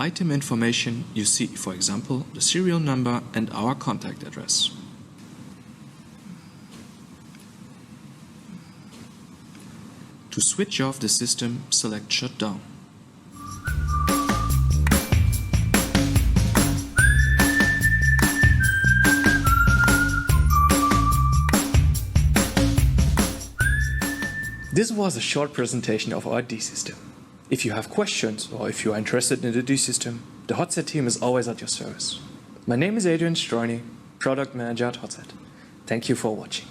item information you see, for example, the serial number and our contact address. To switch off the system, select Shutdown. This was a short presentation of our D-System. If you have questions or if you are interested in the D-System, the Hotset team is always at your service. My name is Adrian Strojny, Product Manager at Hotset. Thank you for watching.